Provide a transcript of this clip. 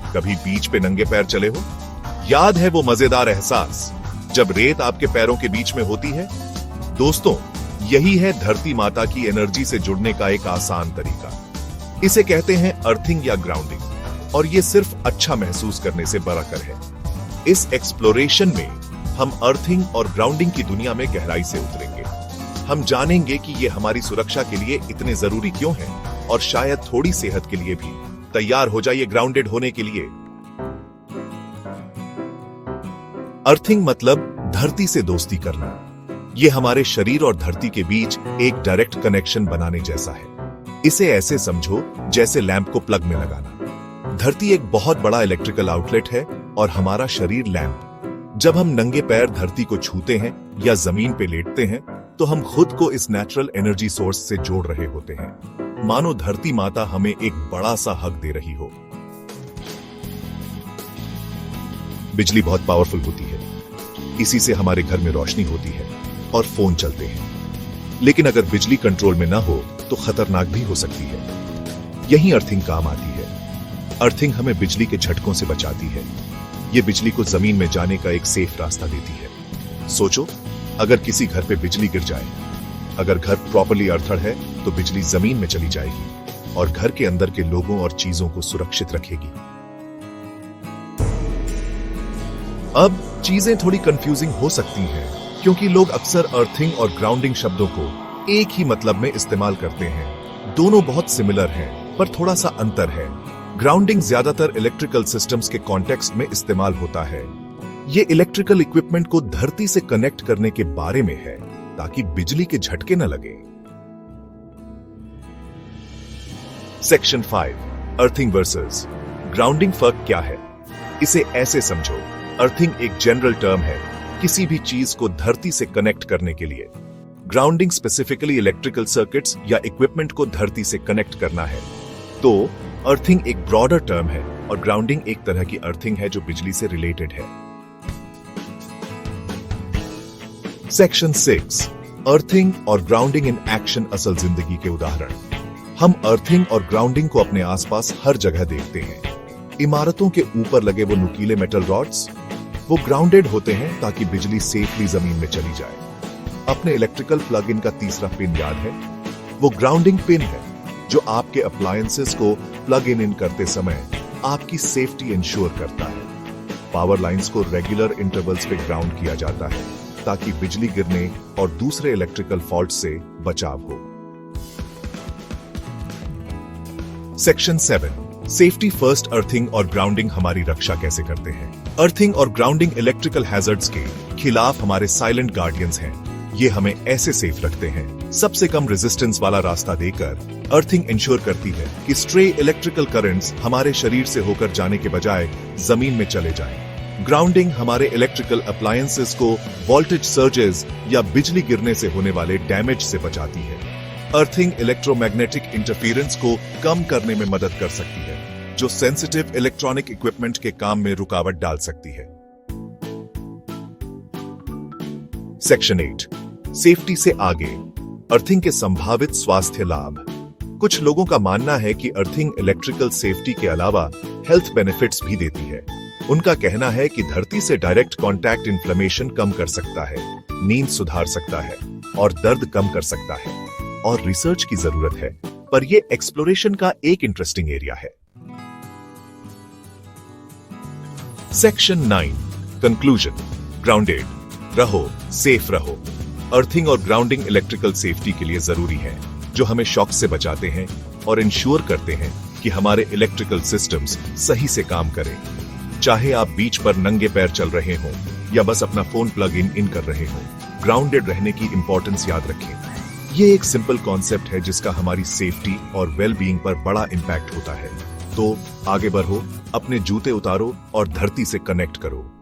कभी बीच पे नंगे पैर चले हो? याद है वो मजेदार एहसास जब रेत आपके पैरों के बीच में होती है? दोस्तों, यही है धरती माता की एनर्जी से जुड़ने का एक आसान तरीका। इसे कहते हैं अर्थिंग या ग्राउंडिंग, और ये सिर्फ अच्छा महसूस करने से बराबर है। इस एक्सप्लोरेशन में हम अर्थिंग और ग्राउंडिंग की दुनिया में गहराई से उतरेंगे। हम जानेंगे कि ये हमारी सुरक्षा के लिए इतने जरूरी क्यों हैं, और शायद थोड़ी सेहत के लिए भी। तैयार हो जाइए ग्राउंडेड होने के लिए। अर्थिंग मतलब धरती से दोस्ती करना। ये हमारे शरीर और धरती के बीच एक डायरेक्ट कनेक्शन बनाने जैसा है। इसे ऐसे समझो जैसे लैंप को प्लग में लगाना। धरती एक बहुत बड़ा इलेक्ट्रिकल आउटलेट है और हमारा शरीर लैंप। जब हम नंगे पैर धरती को छूते हैं या जमीन पे लेटते हैं तो हम खुद को इस नेचुरल एनर्जी सोर्स से जोड़ रहे होते हैं। मानो धरती माता हमें एक बड़ा सा हक दे रही हो। बिजली बहुत पावरफुल होती है, इसी से हमारे घर में रोशनी होती है और फोन चलते हैं। लेकिन अगर बिजली कंट्रोल में ना हो तो खतरनाक भी हो सकती है। यही अर्थिंग काम आती है। अर्थिंग हमें बिजली के झटकों से बचाती है। ये बिजली को जमीन में जाने का एक सेफ रास्ता देती है। सोचो, अगर किसी घर पे बिजली गिर जाए, अगर घर प्रॉपर्ली अर्थड है तो बिजली जमीन में चली जाएगी और घर के अंदर के लोगों और चीजों को सुरक्षित रखेगी। अब चीजें थोड़ी कंफ्यूजिंग हो सकती हैं, क्योंकि लोग अक्सर अर्थिंग और ग्राउंडिंग शब्दों को एक ही मतलब में इस्तेमाल करते हैं। दोनों बहुत सिमिलर हैं, पर थोड़ा सा अंतर है। ग्राउंडिंग ज्यादातर इलेक्ट्रिकल सिस्टम्स के कॉन्टेक्स्ट में इस्तेमाल होता है। ये इलेक्ट्रिकल इक्विपमेंट को धरती से कनेक्ट करने के बारे में है, ताकि बिजली के झटके न लगे। सेक्शन 5, अर्थिंग वर्सेस ग्राउंडिंग फर्क क्या है? इसे ऐसे समझो, अर्थिंग एक जनरल टर्म है किसी भी चीज को धरती से कनेक्ट करने के लिए। ग्राउंडिंग स्पेसिफिकली इलेक्ट्रिकल सर्किट्स या इक्विपमेंट को धरती से कनेक्ट करना है। तो अर्थिंग एक ब्रॉडर टर्म है और ग्राउंडिंग एक तरह की अर्थिंग है जो बिजली से रिलेटेड है। सेक्शन 6, अर्थिंग और ग्राउंडिंग इन एक्शन, असल जिंदगी के उदाहरण। हम अर्थिंग और ग्राउंडिंग को अपने आसपास हर जगह देखते हैं। इमारतों के ऊपर लगे वो नुकीले मेटल रॉड्स, वो ग्राउंडेड होते हैं ताकि बिजली सेफली जमीन में चली जाए। अपने इलेक्ट्रिकल प्लग इन का तीसरा पिन याद है? वो ग्राउंडिंग पिन है जो आपके अप्लायंसेस को प्लग इन करते समय आपकी सेफ्टी इंश्योर करता है। पावर लाइंस को रेगुलर इंटरवल्स पे ग्राउंड किया जाता है ताकि बिजली गिरने और दूसरे इलेक्ट्रिकल फॉल्ट से बचाव हो। सेक्शन 7, सेफ्टी फर्स्ट, अर्थिंग और ग्राउंडिंग हमारी रक्षा कैसे करते हैं? अर्थिंग और ग्राउंडिंग इलेक्ट्रिकल हैजर्ड्स के खिलाफ हमारे साइलेंट गार्डियंस हैं। ये हमें ऐसे सेफ रखते हैं। सबसे कम रेजिस्टेंस वाला रास्ता देकर अर्थिंग इंश्योर करती है कि स्ट्रे इलेक्ट्रिकल करंट्स हमारे शरीर से होकर जाने के बजाय जमीन में चले जाएं। ग्राउंडिंग हमारे इलेक्ट्रिकल अप्लायंसेस को वोल्टेज सर्जेस या बिजली गिरने से होने वाले डैमेज से बचाती है। अर्थिंग इलेक्ट्रोमैग्नेटिक इंटरफेरेंस को कम करने में मदद कर सकती है, जो सेंसिटिव इलेक्ट्रॉनिक इक्विपमेंट के काम में रुकावट डाल सकती है। सेक्शन 8, सेफ्टी से आगे, अर्थिंग के संभावित स्वास्थ्य लाभ। कुछ लोगों का मानना है कि अर्थिंग इलेक्ट्रिकल सेफ्टी के अलावा हेल्थ बेनिफिट्स भी देती है। उनका कहना है कि धरती से डायरेक्ट कांटेक्ट इन्फ्लेमेशन कम कर सकता है, नींद सुधार सकता है और दर्द कम कर सकता है। और रिसर्च की जरूरत है, पर यह एक्सप्लोरेशन का एक इंटरेस्टिंग एरिया है। Section 9, conclusion. ग्राउंडेड रहो, सेफ रहो। अर्थिंग और ग्राउंडिंग इलेक्ट्रिकल सेफ्टी के लिए जरूरी है, जो हमें शॉक से बचाते हैं और इंश्योर करते हैं कि हमारे इलेक्ट्रिकल सिस्टम्स सही से काम करें। चाहे आप बीच पर नंगे पैर चल रहे हों या बस अपना फोन प्लग इन कर रहे हों, ग्राउंडेड रहने की इंपॉर्टेंस याद रखें। ये एक सिंपल कॉन्सेप्ट है जिसका हमारी सेफ्टी और वेल बीइंग पर बड़ा इंपैक्ट होता है। तो आगे बढ़ो, अपने जूते उतारो और धरती से कनेक्ट करो।